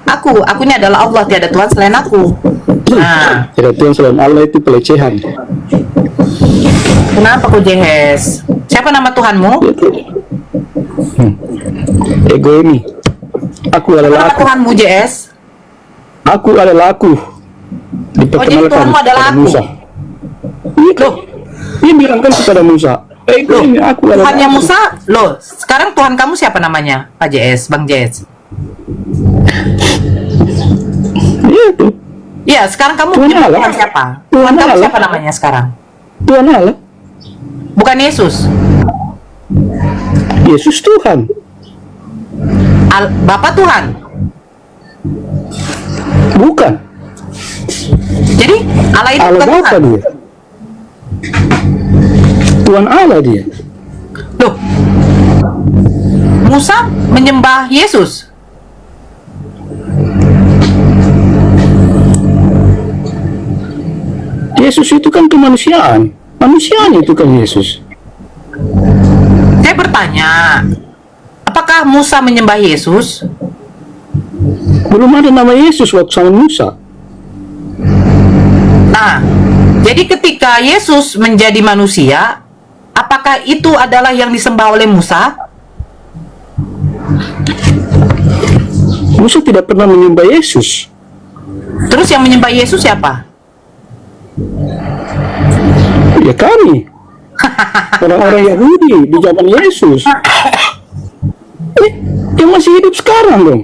Aku ini adalah Allah, tiada Tuhan selain aku. Nah, Tidak Tuhan selain Allah itu pelecehan. kenapa kau jehes? Siapa nama Tuhanmu? Ego ini. Aku Siapa adalah nama aku. Tuhanmu, JS? Aku adalah aku. Oh, jadi Tuhanmu adalah aku. Musa. Iya, dia bilang kan kepada Musa. Ego ini aku adalah Tuhannya aku. Musa, loh. Sekarang Tuhan kamu siapa namanya, Pak JS, Bang JS? Iya tuh. Iya, sekarang kamu Tuhan punya Allah. Tuhan siapa? Tuhan Tuhan kamu Allah. siapa namanya sekarang? Tuhan Allah. Bukan Yesus. Yesus Tuhan. Bapak Tuhan. Bukan. Jadi Allah itu Allah bukan Bapa Tuhan. dia. Tuhan Allah dia. Loh, Musa menyembah Yesus. Yesus itu kan kemanusiaan. Manusianya itu kan Yesus. Saya bertanya, apakah Musa menyembah Yesus? Belum ada nama Yesus waktu sama Musa. Nah, jadi ketika Yesus menjadi manusia, apakah itu adalah yang disembah oleh Musa? Musa tidak pernah menyembah Yesus. Terus yang menyembah Yesus siapa? Ya kami. Orang-orang Yahudi di zaman Yesus. Dia masih hidup sekarang dong.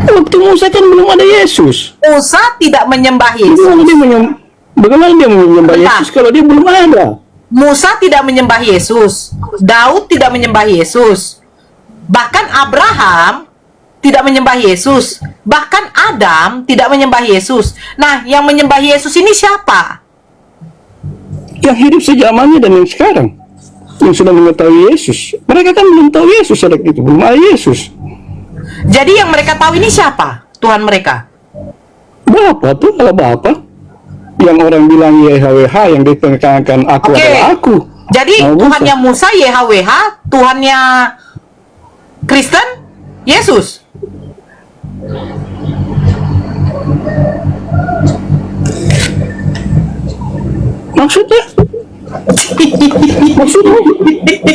Waktu Musa kan belum ada Yesus. Musa tidak menyembah Yesus. Bagaimana dia menyembah Yesus kalau dia belum ada? Musa tidak menyembah Yesus. Daud tidak menyembah Yesus. Bahkan Abraham tidak menyembah Yesus. Bahkan Adam tidak menyembah Yesus. Nah, yang menyembah Yesus ini siapa? Yang hidup sejamannya dan yang sekarang, yang sudah mengetahui Yesus. Mereka kan belum tahu Yesus saat itu, belum ada Yesus. Jadi yang mereka tahu ini siapa? Tuhan mereka. Bapa tuh, kalau Bapa yang orang bilang YHWH, yang diperkenalkan aku adalah aku. Jadi Nah, Tuhannya Musa YHWH, Tuhannya Kristen Yesus. Maksudnya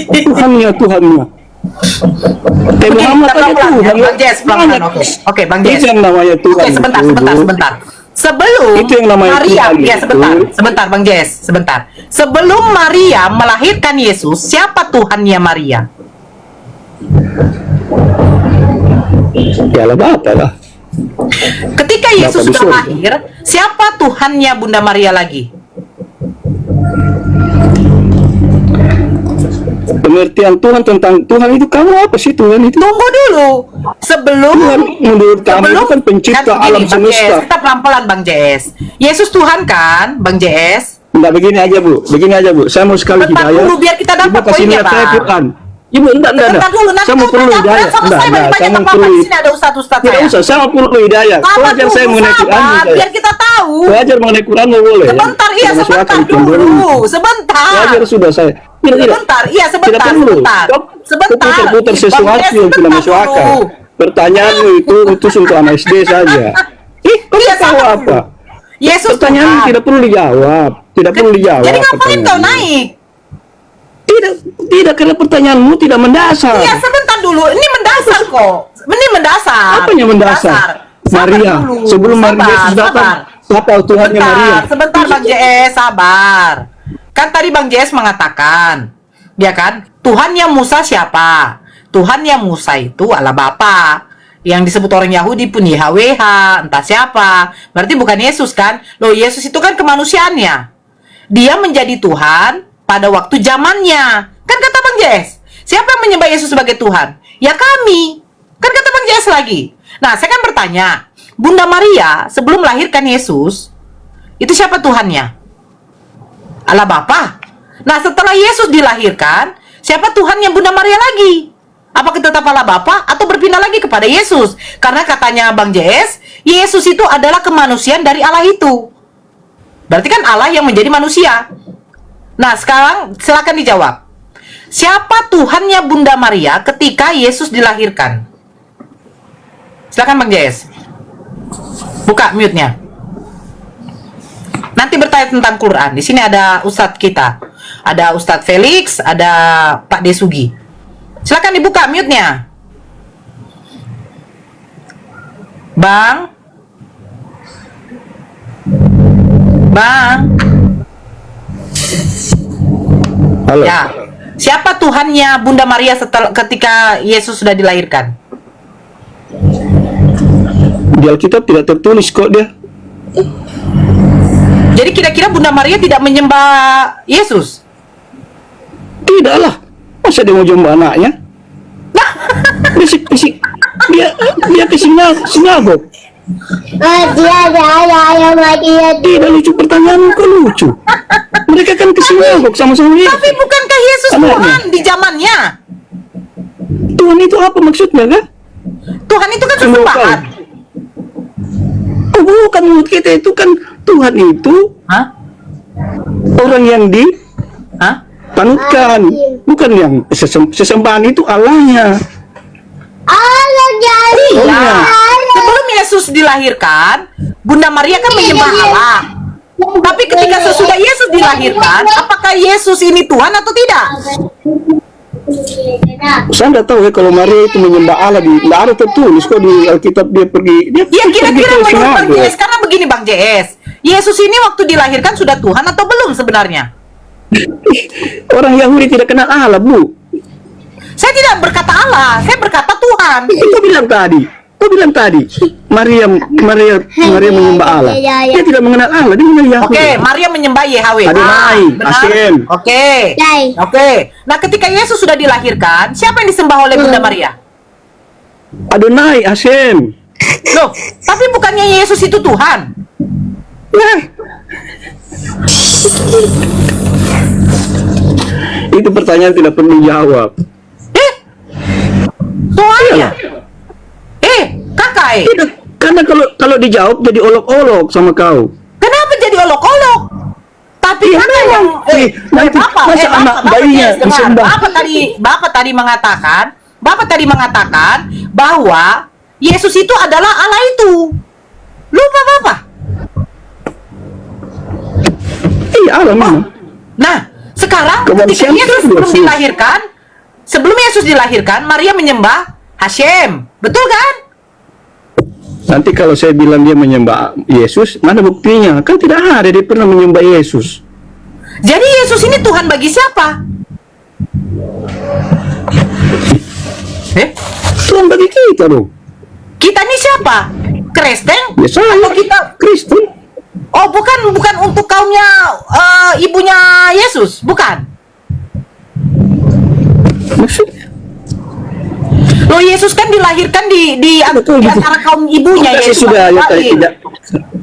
Tuhannya Muhammad aja Tuhan. Bang Jess, Oke, Bang Jess. Itu yang namanya Tuhan. Oke, sebentar. Sebelum itu yang namanya Maria, Tuhan, ya sebentar Bang Jess, sebentar. Sebelum Maria melahirkan Yesus, siapa Tuhannya Maria? Ya lah Bapa lah. Ketika Yesus Bapa di sudah surga. lahir, siapa Tuhannya Bunda Maria lagi? Pengertian Tuhan tentang Tuhan itu kamu apa sih Tuhan itu? Tunggu dulu. Sebelum Tuhan menurut kamu itu kan pencipta alam Bang semesta. JS, kita pelan-pelan Bang JS. Yesus Tuhan kan, Bang JS? Enggak, begini aja Bu. Saya mau sekali Bentar hidayah. dulu biar kita dapat Ibu kasih poinnya, lihat saya Bang. Quran. Ibu, enggak. Bentar dulu, nanti Saya mau perlu hidayah. selesai banyak-banyak saya mau apa-apa. perlu. Di sini ada ustadz-ustadz Tidak saya. usah, saya mau perlu hidayah. Kau ajar saya mengenai Quran. Biar kita tahu. Kau ajar mengenai Quran mau boleh. Sebentar, iya Tidak masuk sebentar akal, dulu. Kau Sebentar. ajar sudah saya. Tidak. Sebentar, iya Tidak perlu. Kau putar sesuatu yang tidak masuk akal. Pertanyaanmu itu untuk anak SD saja. Kau Iya, tahu sama apa? Yesus Pertanyaan Tuhan. tidak perlu dijawab. Tidak perlu dijawab. Jadi ngapain kau pertanyaanmu. naik? Tidak, karena pertanyaanmu tidak mendasar. Iya, sebentar dulu. Ini mendasar kok. Ini mendasar. Apanya mendasar? Maria. Sebelum Maria Yesus datang, apa Tuhannya Maria? Sebentar Bang JS, sabar. Kan tadi Bang JS mengatakan, ya kan? Tuhannya Musa siapa? Tuhannya Musa itu Allah Bapa. Yang disebut orang Yahudi pun YHWH, entah siapa. Berarti bukan Yesus kan? Loh, Yesus itu kan kemanusiaannya. Dia menjadi Tuhan pada waktu zamannya. Kan kata Bang JS, siapa yang menyembah Yesus sebagai Tuhan? Ya kami. Kan kata Bang JS lagi. Nah, saya kan bertanya, Bunda Maria sebelum melahirkan Yesus, itu siapa Tuhannya? Allah Bapa. Nah, setelah Yesus dilahirkan, siapa Tuhannya Bunda Maria lagi? Apakah tetap Allah Bapa atau berpindah lagi kepada Yesus? Karena katanya Bang JS, Yesus itu adalah kemanusiaan dari Allah itu. Berarti kan Allah yang menjadi manusia. Nah, sekarang silakan dijawab. Siapa Tuhannya Bunda Maria ketika Yesus dilahirkan? Silakan Bang Jess. Buka mute-nya. Nanti bertanya tentang Quran. Di sini ada Ustadz kita. Ada Ustadz Felix, ada Pak Desugi. Silakan dibuka mute-nya. Bang. Halo. Ya. Siapa Tuhannya Bunda Maria ketika Yesus sudah dilahirkan? Di Alkitab tidak tertulis kok dia. Jadi kira-kira Bunda Maria tidak menyembah Yesus? Tidaklah. Masa dia mau jumpa anaknya? Dia ke sinagog. Tidak lucu, pertanyaan kok lucu. Mereka kan ke sinagog sama-sama. Tapi bukankah Yesus anaknya Tuhan di zamannya? Tuhan itu apa maksudnya kan? Tuhan itu kan sesembahan. Oh bukan, menurut kita itu kan Tuhan itu Hah? orang yang Hah? dipanutkan, bukan yang sesembahan itu Allahnya. Iya. Sebelum Yesus dilahirkan, Bunda Maria kan menyembah Allah. Tapi ketika sesudah Yesus dilahirkan, apakah Yesus ini Tuhan atau tidak? Saya tidak tahu ya kalau Maria itu menyembah Allah, tidak ada tertulis kok di Alkitab dia pergi. Ya kira-kira pergi ke menurut Bang sinagog. JS, karena begini Bang JS, Yesus ini waktu dilahirkan sudah Tuhan atau belum sebenarnya? Orang Yahudi tidak kenal Allah, Bu. Saya tidak berkata Allah, saya berkata Tuhan. Kau bilang tadi, Maria menyembah Allah. Dia tidak mengenal Allah, dia mengenal Yahudi. Oke, Maria menyembah YHWH. Adonai, benar. Hashem. Oke. Nah, ketika Yesus sudah dilahirkan, siapa yang disembah oleh Bunda Maria? Adonai, Hashem. Loh, tapi bukannya Yesus itu Tuhan? Nah, itu pertanyaan tidak perlu dijawab. Tuhannya? Kakak. Tidak, karena kalau dijawab jadi olok-olok sama kau. Kenapa jadi olok-olok? Tapi Iya, kakak memang. Masa anak bayinya disembah? Bapak tadi mengatakan bahwa Yesus itu adalah Allah itu. Lupa Bapak? Iya, Allah memang. Nah, sekarang ketika Kemanusiaan Yesus itu sebelum Yesus dilahirkan, Maria menyembah Hashem. Betul kan? Nanti kalau saya bilang dia menyembah Yesus, mana buktinya? Kan tidak ada dia pernah menyembah Yesus. Jadi Yesus ini Tuhan bagi siapa? Tuhan bagi kita loh. Kita ini siapa? Kristen? Ya saya Atau kita? Kristen. Oh, bukan untuk kaumnya ibunya Yesus, bukan? Maksudnya? Loh, Yesus kan dilahirkan di antara kaum ibunya. Kasih Yesus sudah ayat tidak.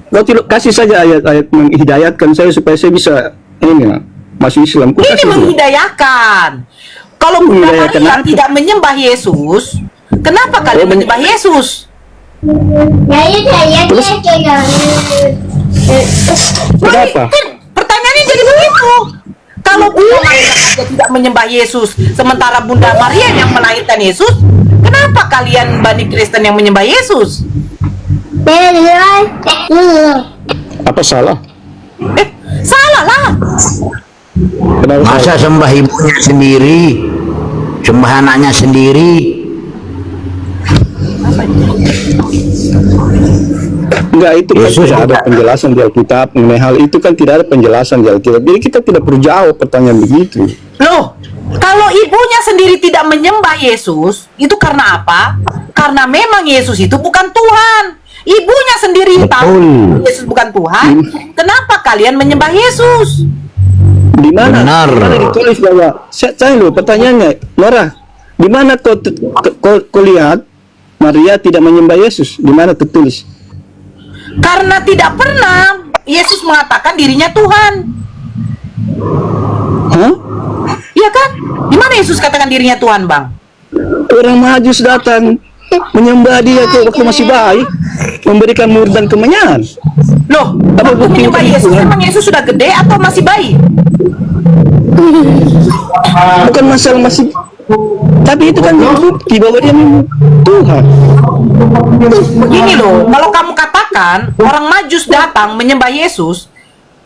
Kau kasih saja ayat-ayat menghidayatkan saya supaya saya bisa masuk Islam. Kau Ini kasih sudah. menghidayahkan. Kalau Bunda Menghidayahkan Maria apa? tidak menyembah Yesus, kenapa kalian menyembah Yesus? Kenapa? Pertanyaannya jadi begitu. Kalau Bunda Maria saja tidak menyembah Yesus, sementara Bunda Maria yang melahirkan Yesus, kenapa kalian Bani Kristen yang menyembah Yesus? Apa salah? Salah lah. Kenapa Masa salah? sembah ibunya sendiri, sembah anaknya sendiri? Enggak, itu kan Yesus tidak ada juga. penjelasan di Alkitab mengenai hal itu, kan tidak ada penjelasan di Alkitab. Jadi kita tidak perlu jawab pertanyaan begitu. Loh, kalau ibunya sendiri tidak menyembah Yesus, itu karena apa? Karena memang Yesus itu bukan Tuhan. Ibunya sendiri tahu Yesus bukan Tuhan. Kenapa kalian menyembah Yesus? Di mana? Benar. Di mana ditulis bahwa saya loh pertanyaannya, Noora, di mana kau lihat Maria tidak menyembah Yesus? Di mana tertulis? Karena tidak pernah Yesus mengatakan dirinya Tuhan. Hah? Iya kan? Di mana Yesus katakan dirinya Tuhan, Bang? Orang Majus datang menyembah dia waktu masih bayi, memberikan mur dan kemenyan. Loh, Apa waktu bukti menyembah itu, Yesus Tuhan? memang Yesus sudah gede atau masih bayi? Bukan masalah masih Tapi itu kan bukti bahwa dia memang Tuhan. Begini loh, kalau kamu katakan orang Majus datang menyembah Yesus,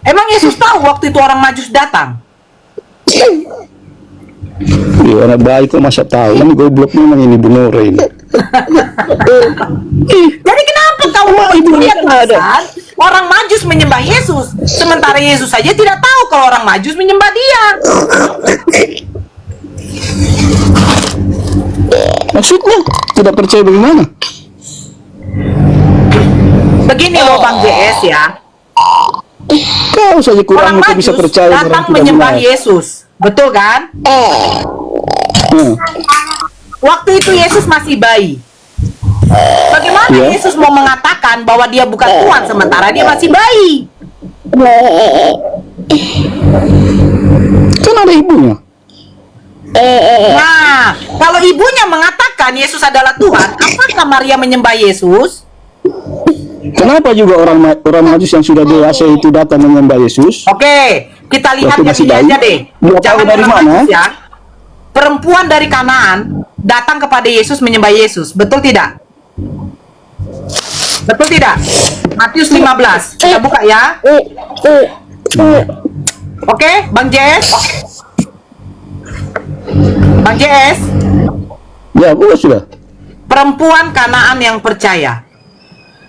emang Yesus tahu waktu itu orang Majus datang? Iya, anak baik kok masa tahu. Ini goblok memang ini Bu Noora ini. Jadi kenapa kamu mau lihat tulisan orang Majus menyembah Yesus, sementara Yesus saja tidak tahu kalau orang Majus menyembah dia? Maksudnya tidak percaya bagaimana? Begini loh Bang JS ya, Kau saja kurang orang untuk bisa Majus percaya orang datang tidak menyembah benar. Yesus, betul kan? Hmm. Waktu itu Yesus masih bayi. Bagaimana Iya. Yesus mau mengatakan bahwa dia bukan Tuhan sementara dia masih bayi? Kan ada ibunya. Nah, kalau ibunya mengatakan Yesus adalah Tuhan, apakah Maria menyembah Yesus? Kenapa juga orang Majus yang sudah dewasa itu datang menyembah Yesus? Oke, kita lihat Waktu yang masih ini bayi? aja deh. Dia tahu dari orang mana? Majus ya. Perempuan dari Kanaan datang kepada Yesus menyembah Yesus. Betul tidak? Betul tidak? Matius 15. Kita buka ya. Oke, Bang JS. Bang JS, Ya, bukan sudah. perempuan Kanaan yang percaya.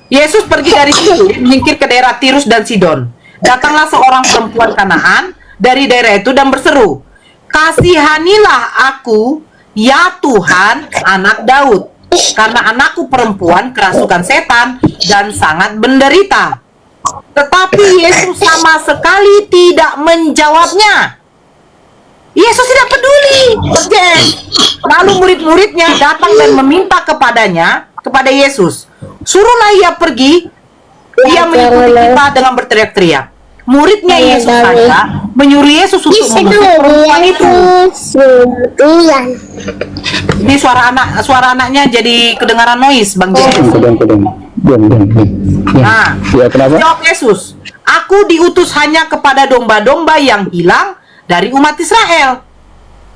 Yesus pergi dari situ, menyingkir ke daerah Tirus dan Sidon. Datanglah seorang perempuan Kanaan dari daerah itu dan berseru, "Kasihanilah aku, ya Tuhan, anak Daud, karena anakku perempuan kerasukan setan dan sangat menderita." Tetapi Yesus sama sekali tidak menjawabnya. Yesus tidak peduli. Lalu murid-muridnya datang dan meminta kepada Yesus, "Suruhlah ia pergi." Ia mengikuti kita dengan berteriak-teriak. Muridnya Yesus saja menyuruh Yesus untuk mengusir perempuan itu. Ini suara anaknya jadi kedengaran noise, Bang James. Kadang-kadang. Diam. Nah, Ya, kenapa? jawab Yesus, "Aku diutus hanya kepada domba-domba yang hilang dari umat Israel."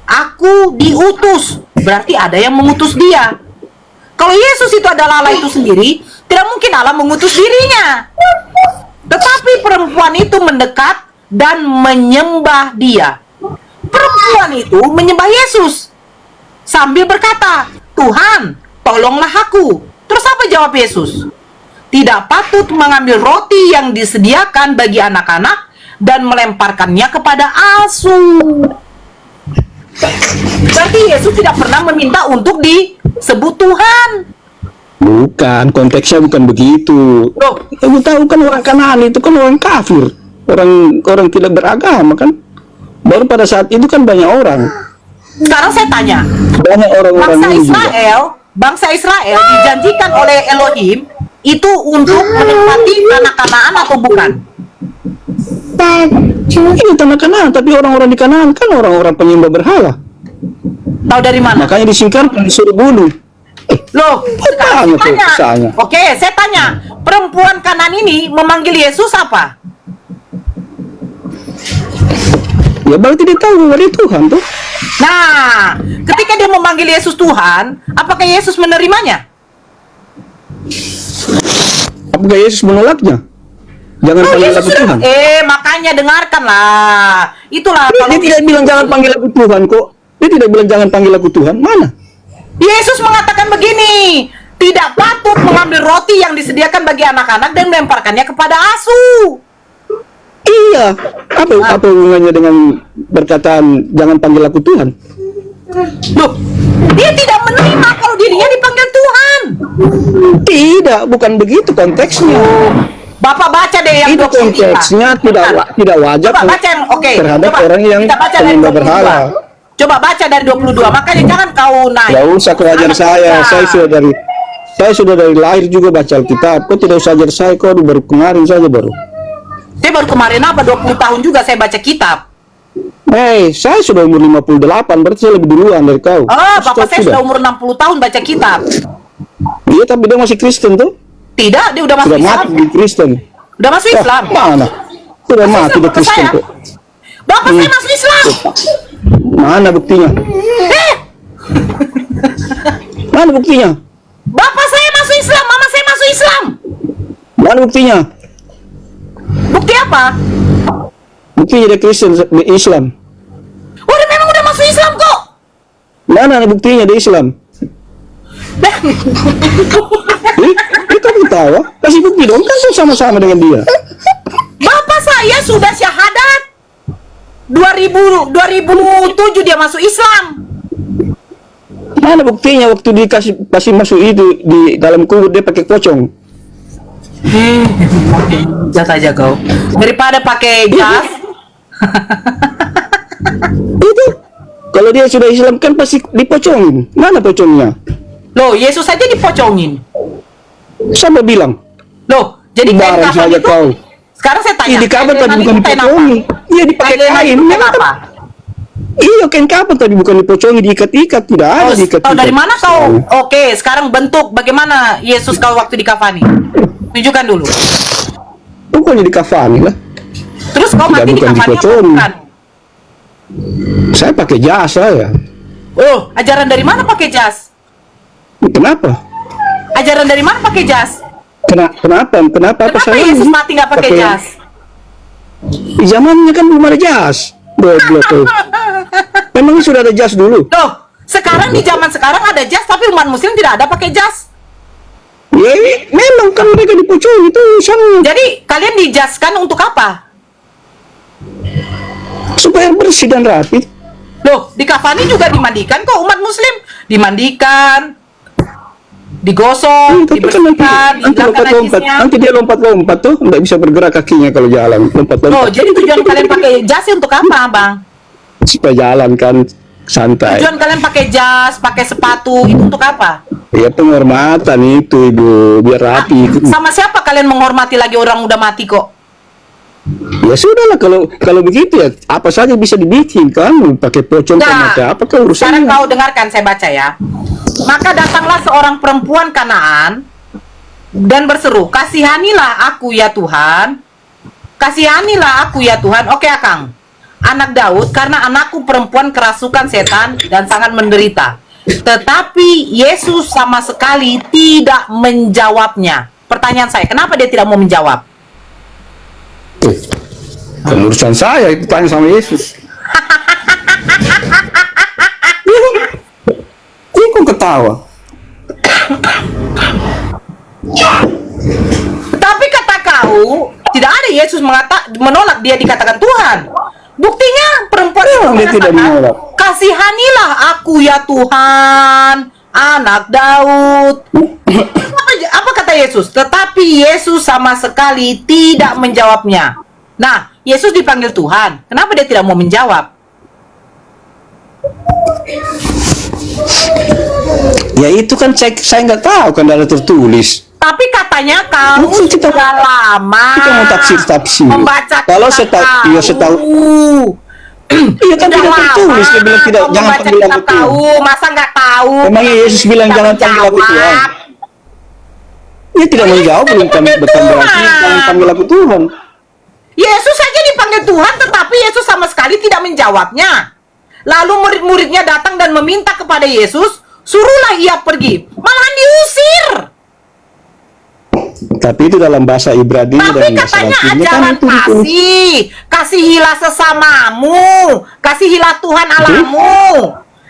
Aku diutus, berarti ada yang mengutus dia. Kalau Yesus itu adalah Allah itu sendiri, tidak mungkin Allah mengutus dirinya. Tetapi perempuan itu mendekat dan menyembah dia. Perempuan itu menyembah Yesus sambil berkata, "Tuhan, tolonglah aku." Terus apa jawab Yesus? "Tidak patut mengambil roti yang disediakan bagi anak-anak dan melemparkannya kepada asu." Berarti Yesus tidak pernah meminta untuk disebut Tuhan. Bukan, konteksnya bukan begitu. Loh, Kamu tahu kan orang Kanaan itu kan orang kafir, orang tidak beragama kan. Baru pada saat itu kan banyak orang, sekarang saya tanya, banyak orang-orang bangsa ini juga. Bangsa Israel dijanjikan oleh Elohim itu untuk menikmati tanah Kanaan atau bukan? Ini tanah Kanaan, tapi orang-orang di Kanaan kan orang-orang penyembah berhala. Tahu dari mana? Makanya disingkirkan, disuruh bunuh. Loh, sekarang Tanya saya tuh, tanya. misalnya. Oke, saya tanya, perempuan Kanaan ini memanggil Yesus apa? Ya berarti dia tahu bahwa dia Tuhan tuh. Nah, ketika dia memanggil Yesus Tuhan, apakah Yesus menerimanya? Apakah Yesus menolaknya? Jangan Oh, panggil Yesus aku sudah, Tuhan. makanya dengarkanlah. Itulah Dia kalau tidak bilang jangan panggil aku Tuhan kok. Dia tidak bilang jangan panggil aku Tuhan. Mana? Yesus mengatakan begini, tidak patut mengambil roti yang disediakan bagi anak-anak dan melemparkannya kepada asu. Iya. Apa hubungannya dengan perkataan jangan panggil aku Tuhan? Loh, dia tidak menerima kalau dirinya dipanggil Tuhan. Tidak, bukan begitu konteksnya. Bapak baca deh yang Itu 23. konteksnya tidak wajar Coba baca yang oke. terhadap Coba, orang yang kita baca dari penyembah 22. berhala. Coba baca dari 22. Makanya jangan kau naik. Tidak usah kau ajar Anak saya. muda. Saya sudah dari lahir juga baca Alkitab. Kau tidak usah ajar saya. Kau baru kemarin saja baru. Saya baru kemarin 20 tahun juga saya baca kitab. Saya sudah umur 58, berarti saya lebih duluan dari kau. Bapak saya sudah umur 60 tahun baca kitab. Iya, tapi dia masih Kristen tuh. Tidak, dia udah masuk Sudah Islam. mati di Kristen. Udah masuk Islam. Mana? Sudah Masuk mati Islam, di bapak Kristen saya. kok. Bapak saya masuk Islam. Mana buktinya? Mana buktinya? Bapak saya masuk Islam, mama saya masuk Islam. Mana buktinya? Bukti apa? Buktinya dia Kristen, dia Islam. Udah memang udah masuk Islam kok. Mana buktinya dia Islam? Kamu tahu? Kasih bukti dong, kan sama-sama dengan dia. Bapak saya sudah syahadat. 2007 dia masuk Islam. Mana buktinya waktu dikasih masuk itu di dalam kubur dia pakai pocong? Jas aja kau. Daripada pakai jas. Itu kalau dia sudah Islam kan pasti dipocongin. Mana pocongnya? Loh, Yesus saja dipocongin. Siapa bilang? Loh, jadi kain Barang kafan saja itu. kau. Sekarang saya tanya. Di kapan tadi bukan kain apa? dipocongi? Iya dipakai kain. Kenapa? Iya kain kapan tadi bukan dipocongi, diikat-ikat, tidak ada diikat-ikat. Tahu dari mana kau? Oke, sekarang bentuk bagaimana Yesus kau waktu dikafani? Tunjukkan dulu. Pokoknya dikafani lah. Terus kau Tidak, mati bukan dikafani apa dipocongi. bukan? Saya pakai jas saya. Oh, ajaran dari mana pakai jas? Kenapa? Ajaran dari mana pakai jas? Kenapa apa Kenapa saya Yesus mati nggak pakai jas? Di zamannya kan belum ada jas. Goblok tuh. Memang sudah ada jas dulu. Loh, sekarang di zaman sekarang ada jas tapi umat muslim tidak ada pakai jas. Ya, memang kan mereka dipocong itu urusannya. Jadi kalian dijaskan untuk apa? Supaya bersih dan rapi. Loh, di kafani juga dimandikan kok umat muslim. Dimandikan, digosok, Tapi kan dibersihkan, nanti lompat-lompat. najisnya. Nanti dia lompat-lompat tuh, nggak bisa bergerak kakinya kalau jalan. Lompat-lompat. Loh, jadi tujuan kalian pakai jas untuk apa, Bang? Supaya jalan kan santai. Tujuan kalian pakai jas, pakai sepatu, itu untuk apa? Ya penghormatan itu ibu, biar rapi. Sama siapa kalian menghormati lagi orang udah mati kok? Ya sudahlah kalau begitu ya apa saja bisa dibikin kan, pakai pocong Nah, pakai apa kan sekarang urusannya. kau dengarkan saya baca ya. Maka datanglah seorang perempuan Kanaan dan berseru, kasihanilah aku ya Tuhan, kasihanilah aku ya Tuhan. Oke Akang, anak Daud, karena anakku perempuan kerasukan setan dan sangat menderita. Tetapi Yesus sama sekali tidak menjawabnya. Pertanyaan saya, kenapa dia tidak mau menjawab? Kan urusan saya itu tanya sama Yesus. Kok ketawa? Tapi kata kau, tidak ada Yesus menolak dia dikatakan Tuhan. Buktinya perempuan itu Dia tidak mengatakan, menolak. kasihanilah aku ya Tuhan, anak Daud. Apa kata Yesus? Tetapi Yesus sama sekali tidak menjawabnya. Nah, Yesus dipanggil Tuhan. Kenapa dia tidak mau menjawab? Ya itu kan saya nggak tahu kan ada tertulis. Tapi katanya kau Mungkin kita- sudah lama kita mau tafsir. membaca Kalau saya tahu, iya saya tahu. Iya kan Sudah tidak lama tertulis dia bilang tidak, kau jangan membaca panggil aku kitab Tuhan. tahu, masa nggak tahu? Memangnya Yesus bilang Tidak jangan panggil aku menjawab. Tuhan. Dia tidak menjawab belum kami bukan berarti jangan panggil aku Tuhan. Yesus saja dipanggil Tuhan, tetapi Yesus sama sekali tidak menjawabnya. Lalu murid-muridnya datang dan meminta kepada Yesus, suruhlah ia pergi. Malahan diusir. Tapi itu dalam bahasa Ibrani Tapi dan bahasa katanya Latinnya kan ajaran itu ditulis. kasih, kasihilah sesamamu, kasihilah Tuhan Allahmu.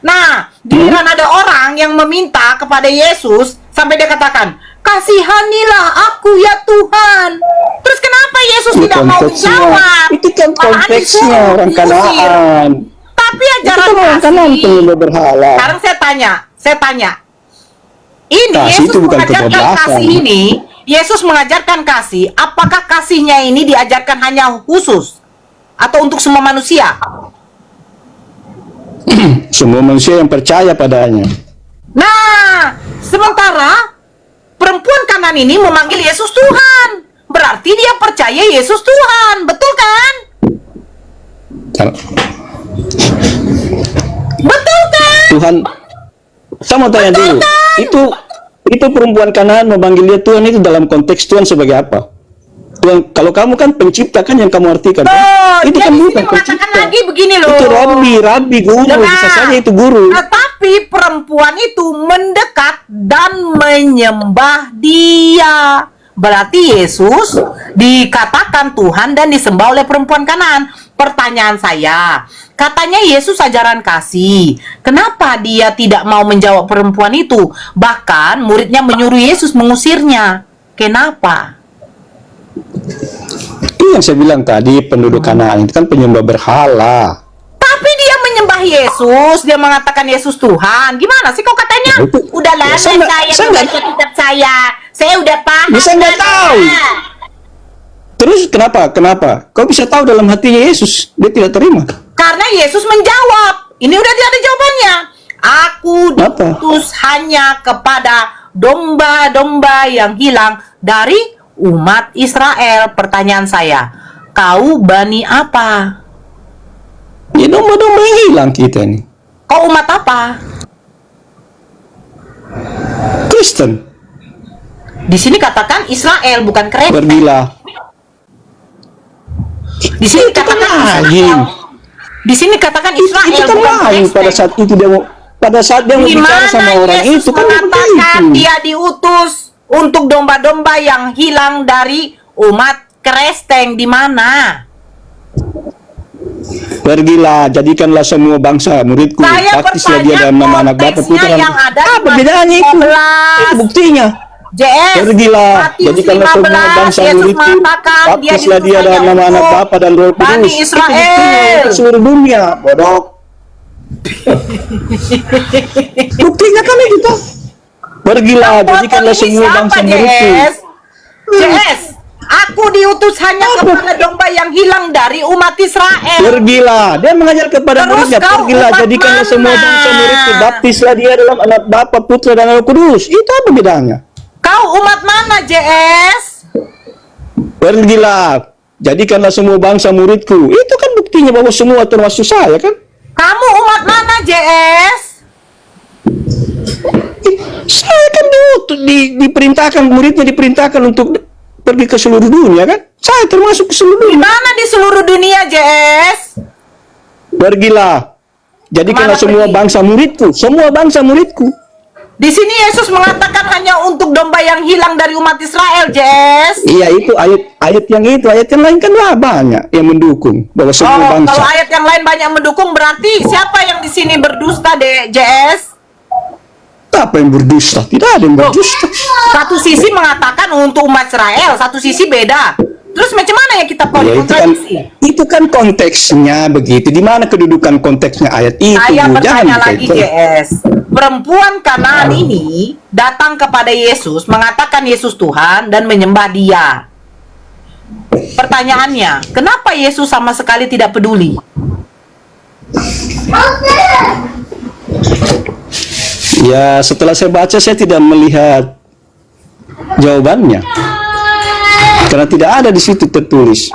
Nah, giliran ada orang yang meminta kepada Yesus sampai dia katakan, kasihanilah aku ya Tuhan. Terus kenapa Yesus Itu tidak mau konteksnya. menjawab? Itu kan Malahan konteksnya disuruh, orang diusir. Kanaan. Tapi Itu ajaran kan orang Kanaan kasih. penyembah berhala. Sekarang saya tanya. Ini Kasih Yesus itu bukan mengajarkan kebebasan. kasih ini. Yesus mengajarkan kasih. Apakah kasihnya ini diajarkan hanya khusus atau untuk semua manusia? Semua manusia yang percaya padanya. Nah, sementara perempuan kanan ini memanggil Yesus Tuhan. Berarti dia percaya Yesus Tuhan. Betul kan? Betul kan? Tuhan, saya mau tanya dulu. Itu perempuan Kanaan memanggil dia Tuhan itu dalam konteks Tuhan sebagai apa? Tuhan, kalau kamu kan pencipta kan yang kamu artikan. Oh, Itu dia kan di bukan sini mengatakan pencipta. lagi begini loh. Itu rabi, guru, Dengar. bisa saja itu guru. Tetapi perempuan itu mendekat dan menyembah dia. Berarti Yesus dikatakan Tuhan dan disembah oleh perempuan Kanaan. Pertanyaan saya, katanya Yesus ajaran kasih. Kenapa dia tidak mau menjawab perempuan itu? Bahkan muridnya menyuruh Yesus mengusirnya. Kenapa? Itu yang saya bilang tadi, penduduk Kanaan itu kan penyembah berhala. Tapi dia menyembah Yesus, dia mengatakan Yesus Tuhan. Gimana sih kok katanya? Ya, itu- Udah lama ya, saya saya nggak- membaca kitab saya udah paham. Ya, saya nggak tahu. Terus kenapa? Kau bisa tahu dalam hatinya Yesus, dia tidak terima. Karena Yesus menjawab. Ini udah tidak ada jawabannya. Aku Apa? diutus hanya kepada domba-domba yang hilang dari umat Israel. Pertanyaan saya, kau bani apa? Ya domba-domba yang hilang kita ini. Kau umat apa? Kristen, Di sini katakan Israel, bukan Kristen. pergilah. Di sini Itu kan katakan lain. Di sini katakan Israel, Itu kan bukan lain Kristen. pada saat itu dia mau Di bicara mana sama orang Yesus itu kan mengatakan begitu. dia diutus untuk domba-domba yang hilang dari umat Kristen? Di mana? Pergilah, jadikanlah semua bangsa muridku. Saya Baptislah dia bertanya dalam nama anak Bapa, konteksnya Putra dan yang ada di apa bedanya itu? 15. Itu buktinya. JS, Pergilah, Matius jadikanlah semua 15, bangsa Yesus muridku. mengatakan dia Baptislah diutus dia dalam hanya nama anak untuk Bapa dan Roh Bani Kudus. Itu Israel. buktinya untuk seluruh dunia. Bodoh. Buktinya kan itu. Pergilah, jadikanlah Ini semua siapa, bangsa muridku. JS? JS, aku diutus hanya kepada domba yang hilang dari umat Israel. Pergilah, dia mengajar kepada Terus muridnya, kau pergilah umat jadikanlah mana? semua bangsa muridku, baptislah dia dalam anak Bapa, Putra dan Roh Kudus. Itu apa bedanya? Kau umat mana, JS? Pergilah, jadikanlah semua bangsa muridku. Itu kan buktinya bahwa semua termasuk saya kan? Kamu umat mana, JS? Saya kan diperintahkan, muridnya diperintahkan untuk pergi ke seluruh dunia kan? Saya termasuk ke seluruh Di dunia. mana di seluruh dunia, JS? Pergilah, jadikanlah Kemana semua pergi? bangsa muridku, semua bangsa muridku. Di sini Yesus mengatakan hanya untuk domba yang hilang dari umat Israel, JS. Iya, itu ayat yang lain kan lah banyak yang mendukung bahwa semua Oh, bangsa. kalau ayat yang lain banyak mendukung, berarti siapa yang di sini berdusta, JS? Apa yang berdusta? Tidak ada yang berdusta. Satu sisi mengatakan untuk umat Israel, satu sisi beda. Terus macam mana ya kita Ya, kontradiksi? itu kan konteksnya begitu. Di mana kedudukan konteksnya ayat itu? Saya Bu? bertanya Jangan lagi, dikaitkan. JS. Perempuan Kanaan ini datang kepada Yesus, mengatakan Yesus Tuhan dan menyembah dia. Pertanyaannya, kenapa Yesus sama sekali tidak peduli? Ya, setelah saya baca saya tidak melihat jawabannya. Karena tidak ada di situ tertulis.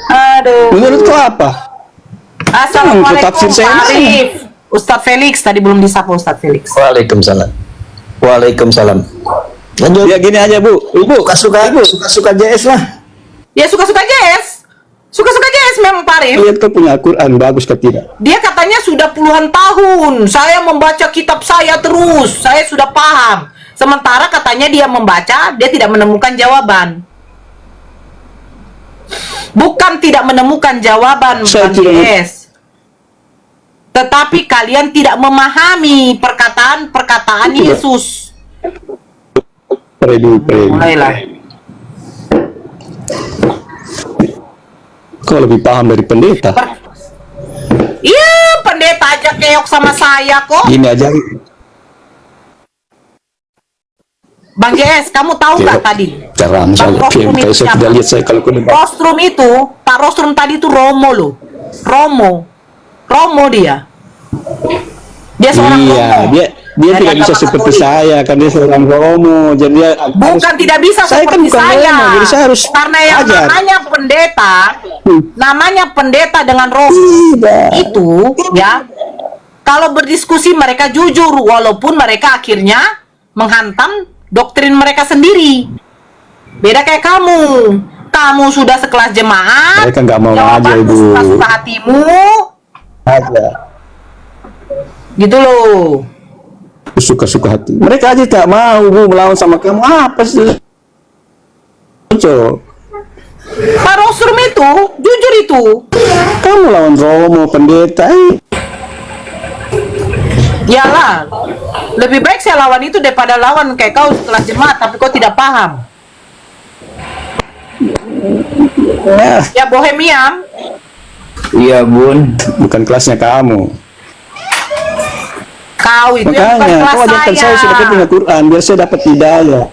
Aduh. Menurut kau apa? Assalamualaikum, tafsir saya Pak mana? Arif. Ustadz Felix, tadi belum disapa Ustadz Felix. Waalaikumsalam. Waalaikumsalam. Lanjut. Ya gini aja Bu. Ibu, Suka-suka JS lah. Ya suka-suka JS. Suka-suka JS memang Pak Arif. lihat kau punya Al-Quran bagus ke tidak? Dia katanya sudah puluhan tahun saya membaca kitab saya terus, saya sudah paham. Sementara katanya dia membaca, dia tidak menemukan jawaban. Bukan tidak menemukan jawaban, Saya bukan tidak- yes. Tetapi kalian tidak memahami perkataan-perkataan Yesus. Predu. Mulailah. Kau lebih paham dari pendeta. Iya, pendeta aja keok sama saya kok. Gini aja. Bang JS, kamu tahu nggak tadi? Terang Bang saya. Rostrum Kayak itu saya siapa? tidak lihat saya kalau kau debat. Rostrum itu, Pak Rostrum tadi itu Romo loh. Romo dia. Dia seorang Iya, Romo. dia Dari tidak bisa agama seperti Katolik. saya kan dia seorang Romo. Jadi dia Bukan tidak bisa saya kan seperti bukan saya. Romo, jadi saya harus Karena yang ajar. namanya pendeta dengan Romo Tidak. itu ya. Kalau berdiskusi mereka jujur walaupun mereka akhirnya menghantam doktrin mereka sendiri. Beda kayak kamu. Kamu sudah sekelas jemaat. Mereka nggak mau aja, jawabanmu Ibu. suka-suka hatimu. Aja. Gitu loh. Suka-suka hati. Mereka aja tak mau, Bu, melawan sama kamu. Apa sih? Cok. Pak Rosrum itu, jujur itu. Kamu lawan Romo, pendeta. Iyalah, lebih baik saya lawan itu daripada lawan kayak kau sekelas jemaat tapi kau tidak paham. Ya, Ya Bohemian, Iya bun. bukan kelasnya kamu. kau itu yang bukan Makanya, kelas kau ajarkan saya sudah punya Quran, biar saya dapat hidayah.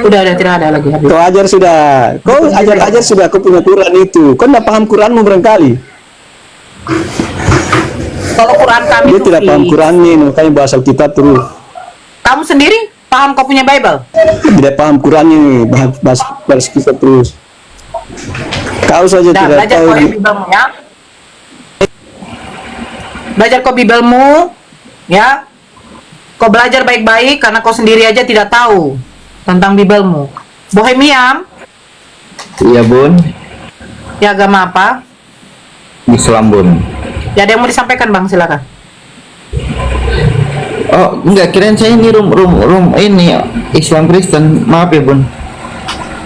Udah tidak ada lagi. Habis. Kau ajar sudah. Kau ajar sudah, kau punya Quran itu. Kau tidak paham Quranmu barangkali. Kalau Quran kami Dia itu tidak paham Qurannya, makanya bahas Alkitab terus. Kamu sendiri paham kau punya Bible? Tidak paham Qurannya, bahas kita terus. Kau saja Nah, tidak belajar tahu. kau Biblemu ya. Belajar kau Biblemu ya. Kau belajar baik-baik karena kau sendiri aja tidak tahu tentang Biblemu. Bohemian, Iya bun. ya agama apa? Islam bun. Ya ada yang mau disampaikan Bang, silakan. Oh enggak, kirain saya ini rum ini Islam Kristen. Maaf ya bun.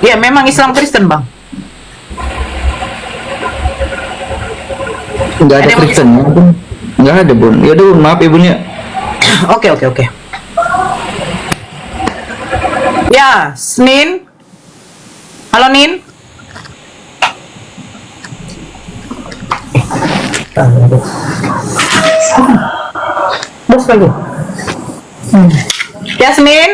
Ya memang Islam Kristen Bang. Enggak ada Ada yang mau Kristen bun. Enggak ada bun. Ya udah bun, maaf ya bun ya. Oke. Ya, Nin. Halo Nin. Bos lagi. Yasmin.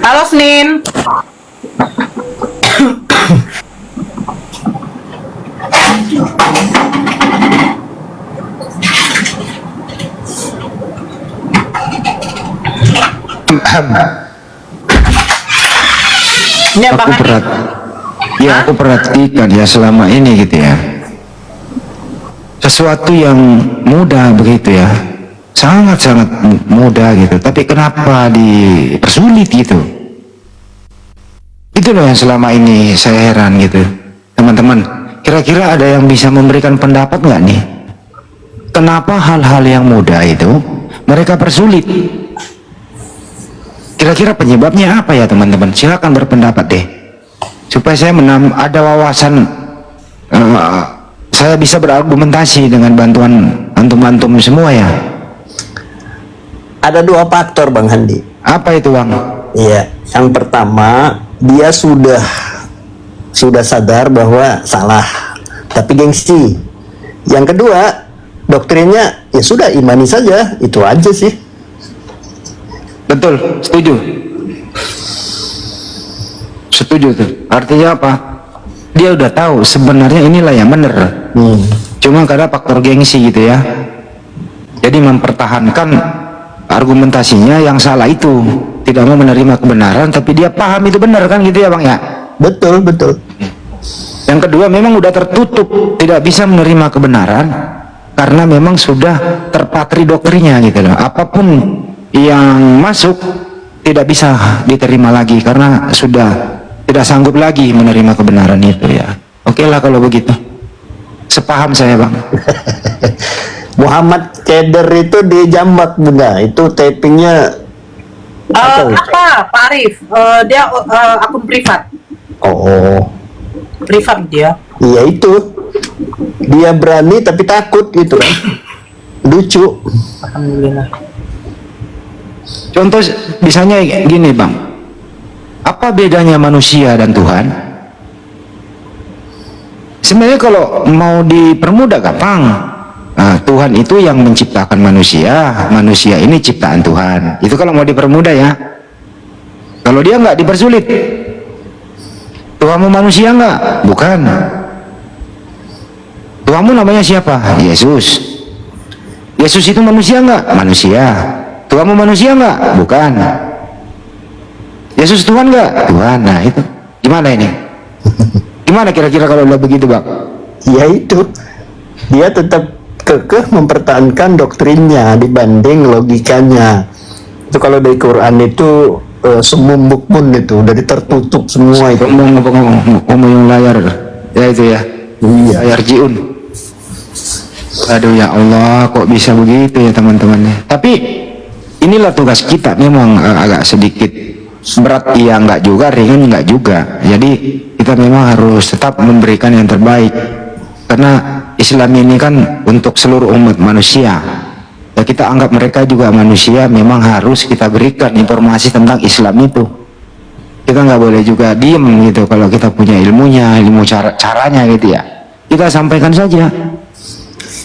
Halo Snin. Ini aku Abang Andi. aku perhatikan ya selama ini gitu ya, sesuatu yang mudah begitu ya, sangat-sangat mudah gitu, tapi kenapa dipersulit gitu? Itu loh yang selama ini saya heran gitu, teman-teman. Kira-kira ada yang bisa memberikan pendapat nggak nih? Kenapa hal-hal yang mudah itu mereka persulit? Kira-kira penyebabnya apa ya teman-teman? Silakan berpendapat deh, supaya saya ada wawasan, saya bisa berargumentasi dengan bantuan antum-antum semua ya. Ada dua faktor Bang Handi. Apa itu Bang? Iya, yang pertama dia sudah sadar bahwa salah, tapi gengsi. Yang kedua, doktrinnya ya sudah imani saja, itu aja sih. Betul, setuju. Setuju tuh. Artinya apa? Dia udah tahu sebenarnya inilah yang benar. Cuma karena faktor gengsi gitu ya. Jadi mempertahankan argumentasinya yang salah itu, tidak mau menerima kebenaran, tapi dia paham itu benar kan gitu ya Bang ya. Betul. Yang kedua memang udah tertutup, tidak bisa menerima kebenaran karena memang sudah terpatri doktrinnya gitu loh. Apapun yang masuk tidak bisa diterima lagi karena sudah tidak sanggup lagi menerima kebenaran itu ya. Oke lah kalau begitu, sepaham saya Bang. Muhammad Keder itu di Jambak Bunda, itu tapingnya Apa Pak Arif? Dia akun privat. Oh, Privat dia. iya itu. Dia berani tapi takut gitu kan. Lucu. Alhamdulillah. Contoh misalnya gini Bang, apa bedanya manusia dan Tuhan? Sebenarnya kalau mau dipermudah gampang. Nah, Tuhan itu yang menciptakan manusia, manusia ini ciptaan Tuhan. Itu kalau mau dipermudah ya. Kalau dia nggak dipersulit, Tuhanmu manusia nggak? Bukan. Tuhanmu namanya siapa? Yesus. Yesus itu manusia nggak? Manusia. Tuhanmu manusia nggak? Bukan. Yesus Tuhan nggak? Tuhan. Nah itu gimana ini? Gimana kira-kira kalau udah begitu Bang? Ya itu. Dia tetap kekeh mempertahankan doktrinnya dibanding logikanya. Itu kalau dari Quran itu sumum bukmun, itu dari tertutup semua itu. Ngomong layar ya itu ya. Iya. Layar jiun. Aduh ya Allah, kok bisa begitu ya teman-teman. Tapi inilah tugas kita, memang agak sedikit berat, iya enggak juga, ringan enggak juga. Jadi kita memang harus tetap memberikan yang terbaik, karena Islam ini kan untuk seluruh umat manusia ya. Kita anggap mereka juga manusia, memang harus kita berikan informasi tentang Islam itu. Kita nggak boleh juga diem gitu. Kalau kita punya ilmunya, ilmu caranya gitu ya, kita sampaikan saja.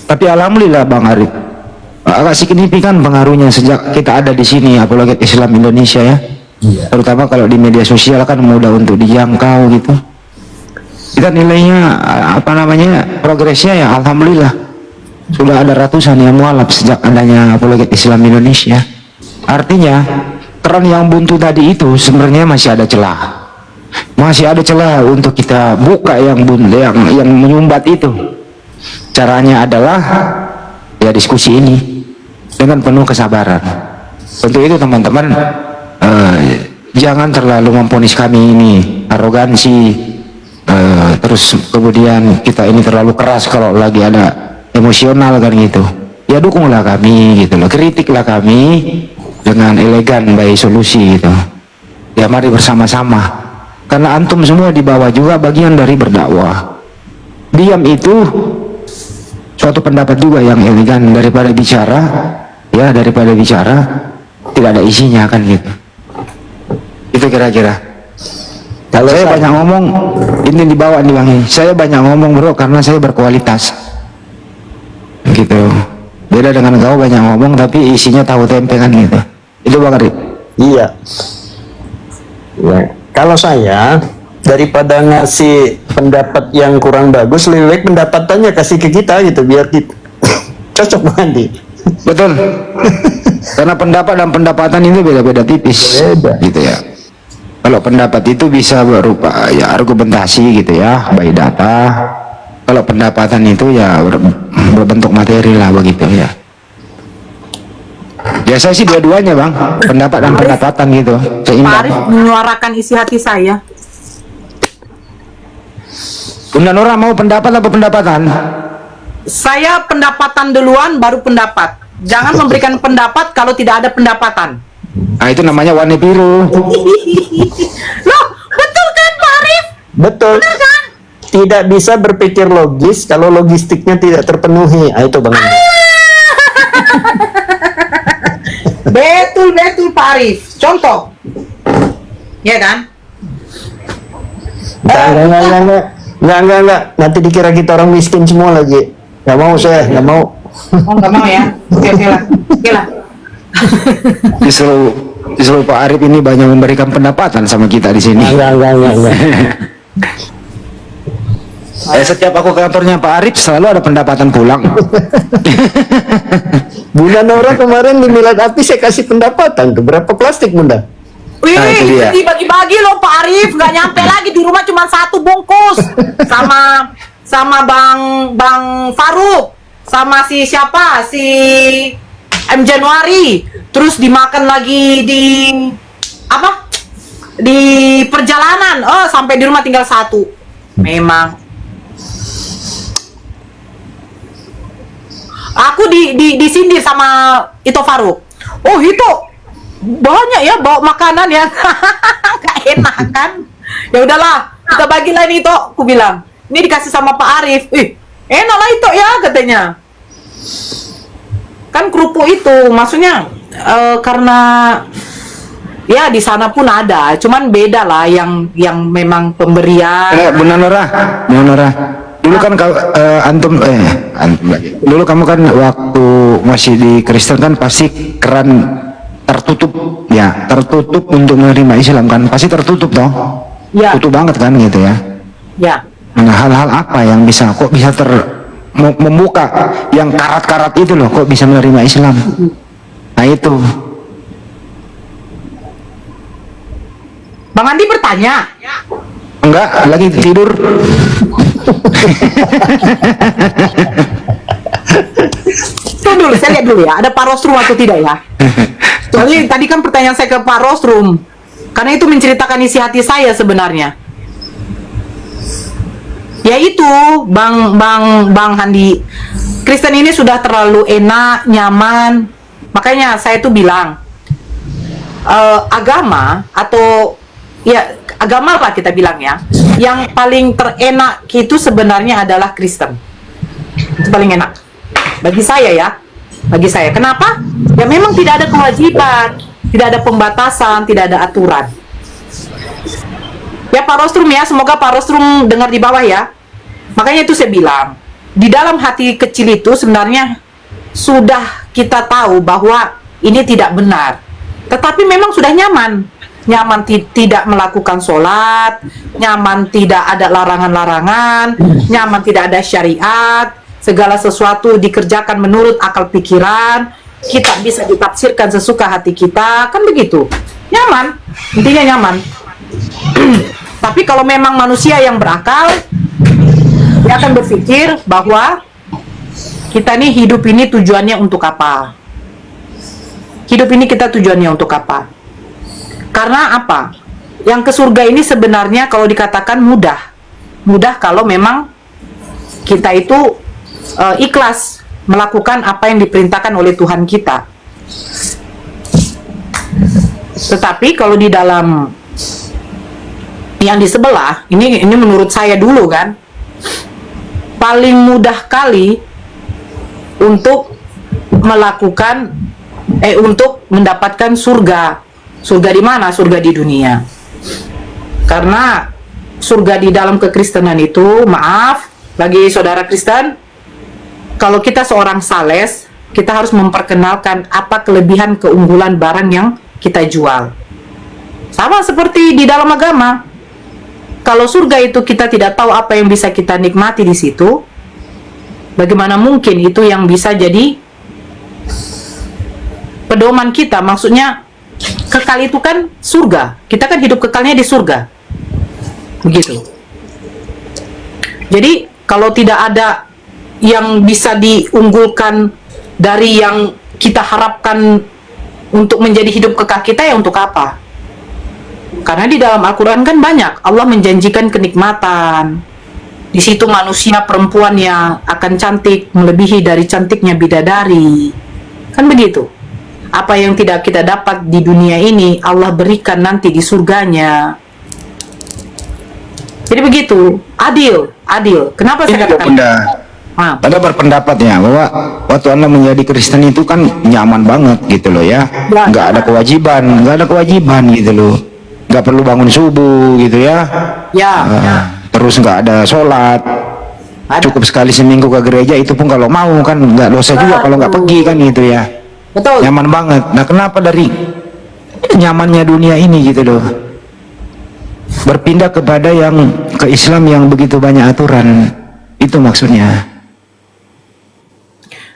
Tapi alhamdulillah Bang Arif, agak signifikan pengaruhnya sejak kita ada di sini, apalagi Islam Indonesia ya. Iya. Terutama kalau di media sosial kan mudah untuk dijangkau gitu. Kita nilainya apa namanya, progresnya ya alhamdulillah. Sudah ada ratusan yang mualaf sejak adanya apologet Islam Indonesia. Artinya keran yang buntu tadi itu sebenarnya masih ada celah. Masih ada celah untuk kita buka yang buntu, yang menyumbat itu. Caranya adalah ya diskusi ini dengan penuh kesabaran. Untuk itu teman-teman, jangan terlalu memponis kami ini arogansi, terus kemudian kita ini terlalu keras kalau lagi ada emosional kan gitu. Ya dukunglah kami gitu loh, kritiklah kami dengan elegan by solusi gitu. Ya mari bersama-sama, karena antum semua di bawah juga bagian dari berdakwah. Diam itu suatu pendapat juga yang elegan daripada bicara, ya daripada bicara tidak ada isinya kan gitu. Itu kira-kira. Kalau saya banyak ngomong, ini dibawa nih Bang. Saya banyak ngomong bro, karena saya berkualitas. Gitu. Beda dengan kau banyak ngomong tapi isinya tahu tempe kan gitu. Itu Bang Arif. Iya. Ya, kalau saya daripada ngasih pendapat yang kurang bagus, lebih baik pendapatannya kasih ke kita gitu, biar kita cocok banget. Betul. Karena pendapat dan pendapatan itu beda-beda tipis. Beda. Gitu ya. Kalau pendapat itu bisa berupa ya argumentasi gitu ya, by data. Kalau pendapatan itu ya berbentuk materi lah begitu ya. Biasa sih dua-duanya Bang, pendapat dan pendapatan gitu. Pak Seimbang. Arif menyuarakan isi hati saya. Bunda Noora mau pendapat apa pendapatan? Saya pendapatan duluan, baru pendapat. Jangan memberikan pendapat kalau tidak ada pendapatan. Nah itu namanya warna biru. Loh, betul kan Pak Arif? Betul. Benar kan? Tidak bisa berpikir logis kalau logistiknya tidak terpenuhi. Ah, itu Bang. Betul Pak Arif. Contoh. Ya kan? Enggak. Nanti dikira kita orang miskin semua lagi. Nggak mau saya, nggak mau. Oh, nggak mau ya? Oke lah. Justru Pak Arif ini banyak memberikan pendapatan sama kita di sini. Enggak. Setiap aku ke kantornya Pak Arif selalu ada pendapatan pulang. Bunda Noora kemarin di milad api saya kasih pendapatan tuh, berapa plastik Bunda? Wih, Nah, itu dia. dibagi-bagi loh Pak Arif, nggak nyampe lagi di rumah cuma 1 bungkus sama Bang Faruk, sama siapa si M Januari, terus dimakan lagi di perjalanan. Oh, sampai di rumah tinggal 1. Memang aku disindir sama Ito Faruk. Oh itu banyak ya bawa makanan ya. Gak enak kan. Ya udahlah, kita bagilah ini itu. Aku bilang ini dikasih sama Pak Arif. Enak lah itu ya katanya. Kan kerupuk itu maksudnya karena ya di sana pun ada, cuman beda lah yang memang pemberian. Bunda Noora. Dulu kan antum dulu kamu kan waktu masih di Kristen kan pasti keran tertutup ya, tertutup untuk menerima Islam kan, pasti tertutup toh. Ya. Tutup banget kan gitu ya. Ya. Nah, hal-hal apa yang bisa membuka yang karat-karat itu loh, kok bisa menerima Islam? Nah itu. Bang Andi bertanya. Enggak, lagi tidur. dulu ya, ada Pak Rostrum atau tidak ya? Soalnya tadi kan pertanyaan saya ke Pak Rostrum, karena itu menceritakan isi hati saya sebenarnya. Yaitu Bang Handi, Kristen ini sudah terlalu enak, nyaman. Makanya saya tuh bilang, agama atau ya agama lah kita bilang ya, yang paling terenak itu sebenarnya adalah Kristen. Itu paling enak bagi saya ya, bagi saya. Kenapa? Ya memang tidak ada kewajiban, tidak ada pembatasan, tidak ada aturan. Ya Pak Rostrum ya, semoga Pak Rostrum dengar di bawah ya. Makanya itu saya bilang, di dalam hati kecil itu sebenarnya sudah kita tahu bahwa ini tidak benar. Tetapi memang sudah nyaman. Nyaman tidak melakukan sholat, nyaman tidak ada larangan-larangan, nyaman tidak ada syariat, segala sesuatu dikerjakan menurut akal pikiran, kita bisa ditafsirkan sesuka hati kita, kan begitu. Nyaman, intinya nyaman. Tapi kalau memang manusia yang berakal, dia akan berpikir bahwa kita nih hidup ini tujuannya untuk apa? Hidup ini kita tujuannya untuk apa? Karena apa? Yang ke surga ini sebenarnya kalau dikatakan mudah. Mudah kalau memang kita itu ikhlas melakukan apa yang diperintahkan oleh Tuhan kita. Tetapi kalau di dalam yang di sebelah, ini menurut saya dulu kan, paling mudah kali untuk melakukan untuk mendapatkan surga. Surga di mana? Surga di dunia. Karena surga di dalam kekristenan itu, maaf bagi saudara Kristen, kalau kita seorang sales, kita harus memperkenalkan apa kelebihan keunggulan barang yang kita jual. Sama seperti di dalam agama. Kalau surga itu kita tidak tahu apa yang bisa kita nikmati di situ, bagaimana mungkin itu yang bisa jadi pedoman kita? Maksudnya kekal itu kan surga. Kita kan hidup kekalnya di surga. Begitu. Jadi kalau tidak ada yang bisa diunggulkan dari yang kita harapkan untuk menjadi hidup kekal kita, ya untuk apa? Karena di dalam Al-Quran kan banyak Allah menjanjikan kenikmatan. Di situ manusia perempuan yang akan cantik melebihi dari cantiknya bidadari. Kan begitu. Apa yang tidak kita dapat di dunia ini, Allah berikan nanti di surganya. Jadi begitu, adil. Kenapa saya katakan? Bunda, Anda berpendapat ya bahwa waktu Anda menjadi Kristen itu kan nyaman banget gitu loh ya, nggak ada kewajiban gitu loh, nggak perlu bangun subuh gitu ya, terus nggak ada sholat, cukup sekali seminggu ke gereja, itu pun kalau mau kan, nggak dosa juga kalau nggak pergi kan gitu ya. Betul. Nyaman banget. Nah, kenapa dari nyamannya dunia ini gitu loh berpindah kepada yang ke Islam yang begitu banyak aturan? Itu maksudnya.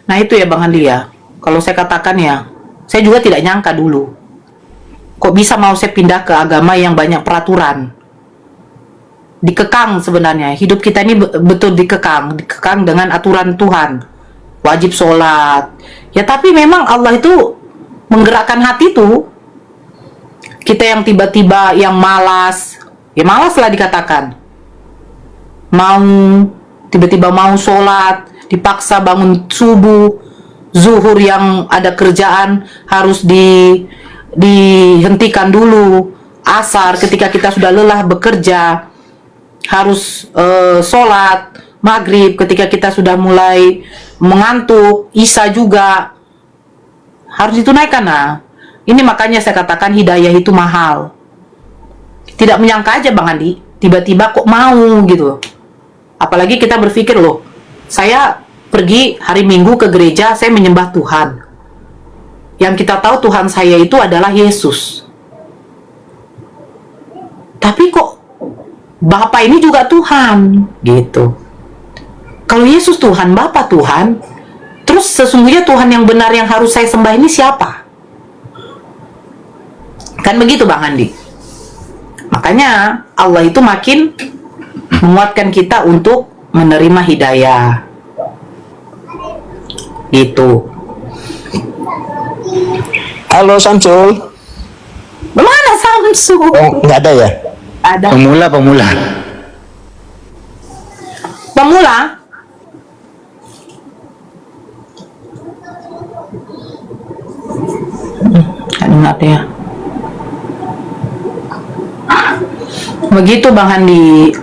Nah itu ya Bang Andi ya. Kalau saya katakan ya, saya juga tidak nyangka dulu. Kok bisa mau saya pindah ke agama yang banyak peraturan? Dikekang sebenarnya. Hidup kita ini betul dikekang dengan aturan Tuhan. Wajib sholat. Ya tapi memang Allah itu menggerakkan hati tuh. Kita yang tiba-tiba yang malas, ya malas lah dikatakan. Tiba-tiba mau sholat, dipaksa bangun subuh, zuhur yang ada kerjaan harus dihentikan dulu, asar ketika kita sudah lelah bekerja harus sholat, maghrib ketika kita sudah mulai mengantuk, isya juga harus ditunaikan. Nah, ini makanya saya katakan hidayah itu mahal. Tidak menyangka aja Bang Andi, tiba-tiba kok mau gitu. Apalagi kita berpikir loh, saya pergi hari Minggu ke gereja, saya menyembah Tuhan. Yang kita tahu Tuhan saya itu adalah Yesus. Tapi kok Bapa ini juga Tuhan, gitu. Kalau Yesus Tuhan, Bapa Tuhan, terus sesungguhnya Tuhan yang benar yang harus saya sembah ini siapa? Kan begitu Bang Andi. Makanya Allah itu makin menguatkan kita untuk menerima hidayah. Gitu. Halo Samsul. Mana Samsu? Oh, nggak ada ya? Ada. Pemula. Pemula? Enggak ya. Begitu Bang Handi.